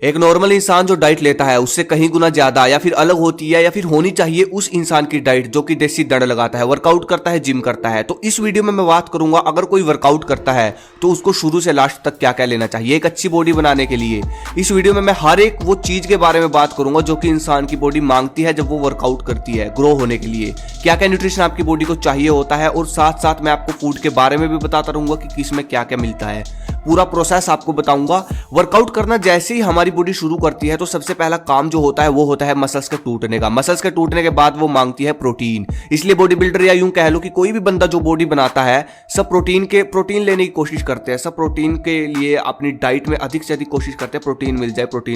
एक नॉर्मल इंसान जो डाइट लेता है उससे कहीं गुना ज्यादा या फिर अलग होती है या फिर होनी चाहिए उस इंसान की डाइट जो कि देसी दड़ लगाता है, वर्कआउट करता है, जिम करता है। तो इस वीडियो में मैं बात करूंगा अगर कोई वर्कआउट करता है तो उसको शुरू से लास्ट तक क्या क्या लेना चाहिए एक अच्छी बॉडी बनाने के लिए। इस वीडियो में मैं हर एक वो चीज के बारे में बात करूंगा जो कि इंसान की बॉडी मांगती है जब वो वर्कआउट करती है ग्रो होने के लिए। क्या क्या न्यूट्रिशन आपकी बॉडी को चाहिए होता है और साथ साथ मैं आपको फूड के बारे में भी बताता रहूंगा कि किसमें क्या क्या मिलता है। पूरा प्रोसेस आपको बताऊंगा। वर्कआउट करना जैसे ही हमारी बॉडी शुरू करती है तो सबसे पहला काम जो होता है वो होता है मसल्स के टूटने का। मसल्स के टूटने के बाद वो मांगती है प्रोटीन। इसलिए बॉडी बिल्डर या यूं कह लो कि कोई भी बंदा जो बॉडी बनाता है सब प्रोटीन लेने की कोशिश करते हैं। सब प्रोटीन के लिए अपनी डाइट में अधिक से अधिक कोशिश करते हैं प्रोटीन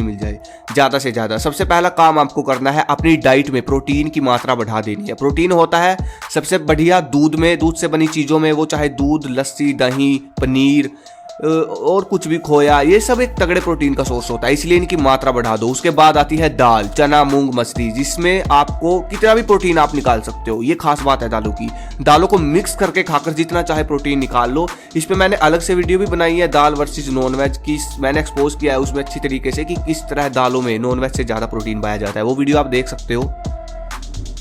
मिल जाए ज्यादा से ज्यादा। सबसे पहला काम आपको करना है अपनी डाइट में प्रोटीन की मात्रा बढ़ा देनी है। प्रोटीन होता है सबसे बढ़िया दूध में, दूध से बनी चीजों में, वो चाहे दूध, लस्सी, दही, पनीर और कुछ भी, खोया, ये सब एक तगड़े प्रोटीन का सोर्स होता है, इसलिए इनकी मात्रा बढ़ा दो। उसके बाद आती है दाल, चना, मूंग, मछली, जिसमें आपको कितना भी प्रोटीन आप निकाल सकते हो। ये खास बात है दालों की। दालों को मिक्स करके खाकर जितना चाहे प्रोटीन निकाल लो। इस पे मैंने अलग से वीडियो भी बनाई है दाल वर्सेस नॉनवेज की, मैंने एक्सपोज किया है उसमें अच्छी तरीके से कि किस तरह दालों में नॉनवेज से ज्यादा प्रोटीन पाया जाता है। वो वीडियो आप देख सकते हो।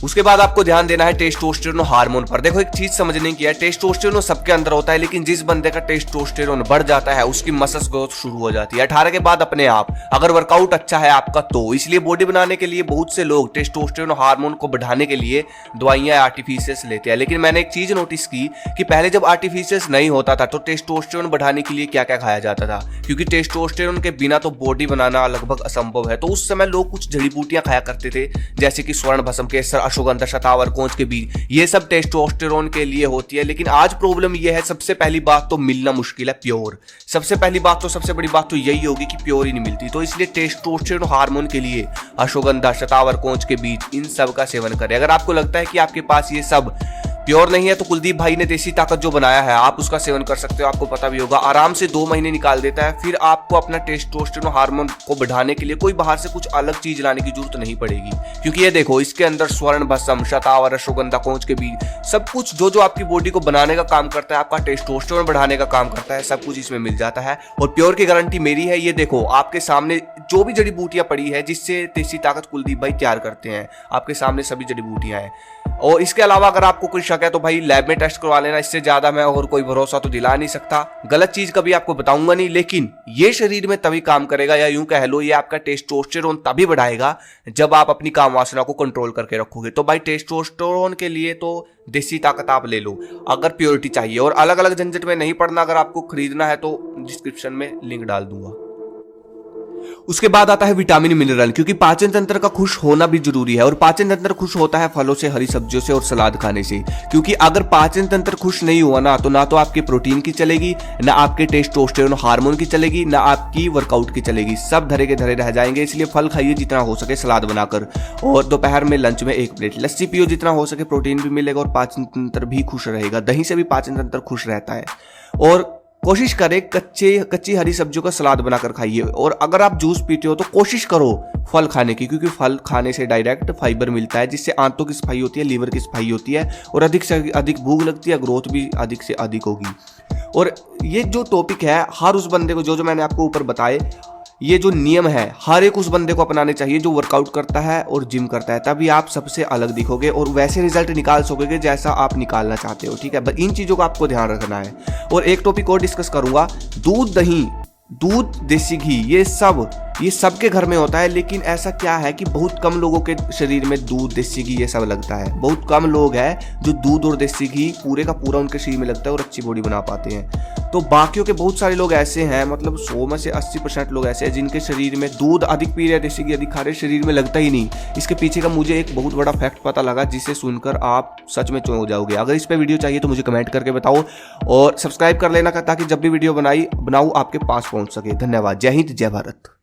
उसके बाद आपको ध्यान देना है टेस्टोस्टेरोन हार्मोन पर। देखो एक चीज समझने की है, टेस्टोस्टेरोन सबके अंदर होता है, लेकिन जिस बंदे का टेस्टोस्टेरोन बढ़ जाता है उसकी मसल्स ग्रोथ शुरू हो जाती है 18 के बाद अपने आप, अगर वर्कआउट अच्छा है आपका तो। इसलिए बॉडी बनाने के लिए बहुत से लोग टेस्टोस्टेरोन हार्मोन को बढ़ाने के लिए दवाइयां आर्टिफिशियल्स लेते हैं। लेकिन मैंने एक चीज नोटिस की कि पहले जब आर्टिफिशियल्स नहीं होता था तो टेस्टोस्टेरोन बढ़ाने के लिए क्या क्या खाया जाता था, क्योंकि टेस्टोस्टेरोन के बिना तो बॉडी बनाना लगभग असंभव है। तो उस समय लोग कुछ जड़ी बूटियां खाया करते थे जैसे कि स्वर्ण भस्म, केसर, अश्वगंधा, शतावर, कोंच के बीज, ये सब टेस्टोस्टेरोन के लिए होती है। लेकिन आज प्रॉब्लम ये है, सबसे पहली बात तो मिलना मुश्किल है प्योर। सबसे पहली बात तो, सबसे बड़ी बात तो यही होगी कि प्योर ही नहीं मिलती। तो इसलिए टेस्टोस्टेरोन हार्मोन के लिए अश्वगंधा, शतावर, कोंच के बीज, इन सब का सेवन करें। अगर आपको लगता है कि आपके पास ये सब प्योर नहीं है तो कुलदीप भाई ने देसी ताकत जो बनाया है आप उसका सेवन कर सकते हो। आपको पता भी होगा, आराम से 2 महीने निकाल देता है। फिर आपको अपना टेस्टोस्टेरोन हार्मोन को बढ़ाने के लिए कोई बाहर से कुछ अलग चीज लाने की जरूरत नहीं पड़ेगी, क्योंकि ये देखो इसके अंदर स्वर्ण भस्म, शतावर, अश्वगंधा, कोंच के बीज, सब कुछ जो जो आपकी बॉडी को बनाने का काम करता है, आपका टेस्टोस्टेरोन बढ़ाने का काम करता है, सब कुछ इसमें मिल जाता है। और प्योर की गारंटी मेरी है। ये देखो आपके सामने जो भी जड़ी बूटियां पड़ी है जिससे देसी ताकत कुलदीप भाई तैयार करते हैं, आपके सामने सभी जड़ी बूटियां हैं। और इसके अलावा अगर आपको कोई शक है तो भाई लैब में टेस्ट करवा लेना। इससे ज्यादा मैं और कोई भरोसा तो दिला नहीं सकता। गलत चीज कभी आपको बताऊंगा नहीं, लेकिन ये शरीर में तभी काम करेगा, या यूं कह लो ये आपका टेस्टोस्टेरोन तभी बढ़ाएगा जब आप अपनी काम वासना को कंट्रोल करके रखोगे। तो भाई टेस्टोस्टेरोन के लिए तो देसी ताकत आप ले लो अगर प्योरिटी चाहिए। और अलग अलग झंझट में नहीं पड़ना, अगर आपको खरीदना है तो डिस्क्रिप्शन में लिंक डाल दूंगा। उसके बाद आता है विटामिन मिनरल, क्योंकि पाचन तंत्र का खुश होना भी जरूरी है। और पाचन तंत्र खुश होता है फलों से, हरी सब्जियों से और सलाद खाने से। क्योंकि अगर पाचन तंत्र खुश नहीं हुआ ना तो आपके प्रोटीन की चलेगी, ना आपके टेस्टोस्टेरोन हार्मोन की चलेगी, ना आपकी वर्कआउट की चलेगी। सब धरे के धरे रह जाएंगे। इसलिए फल खाइए जितना हो सके सलाद बनाकर, और दोपहर में लंच में 1 प्लेट लस्सी पियो, जितना हो सके प्रोटीन भी मिलेगा और पाचन तंत्र भी खुश रहेगा। दही से भी पाचन तंत्र खुश रहता है। और कोशिश करें कच्ची हरी सब्जियों का सलाद बनाकर खाइए। और अगर आप जूस पीते हो तो कोशिश करो फल खाने की, क्योंकि फल खाने से डायरेक्ट फाइबर मिलता है जिससे आंतों की सफाई होती है, लीवर की सफाई होती है और अधिक से अधिक भूख लगती है, ग्रोथ भी अधिक से अधिक होगी। और ये जो टॉपिक है हर उस बंदे को, जो मैंने आपको ऊपर बताए, ये जो नियम है हर एक उस बंदे को अपनाने चाहिए जो वर्कआउट करता है और जिम करता है। तभी आप सबसे अलग दिखोगे और वैसे रिजल्ट निकाल सकोगे जैसा आप निकालना चाहते हो। ठीक है, बस इन चीजों का आपको ध्यान रखना है। और एक टॉपिक और डिस्कस करूंगा, दूध, दही, दूध, देसी घी, ये सब के घर में होता है। लेकिन ऐसा क्या है कि बहुत कम लोगों के शरीर में दूध, देसी घी ये सब लगता है। बहुत कम लोग हैं जो दूध और देसी घी पूरे का पूरा उनके शरीर में लगता है और अच्छी बॉडी बना पाते हैं। तो बाकियों के बहुत सारे लोग ऐसे हैं, मतलब 100 में से 80% लोग ऐसे हैं जिनके शरीर में दूध अधिक पी रहे, देसी घी अधिक खा रहे, शरीर में लगता ही नहीं। इसके पीछे का मुझे एक बहुत बड़ा फैक्ट पता लगा जिसे सुनकर आप सच में चौंक जाओगे। अगर इस पे वीडियो चाहिए तो मुझे कमेंट करके बताओ और सब्सक्राइब कर लेना ताकि जब भी वीडियो बनाऊं आपके पास पहुंच सके। धन्यवाद। जय हिंद, जय भारत।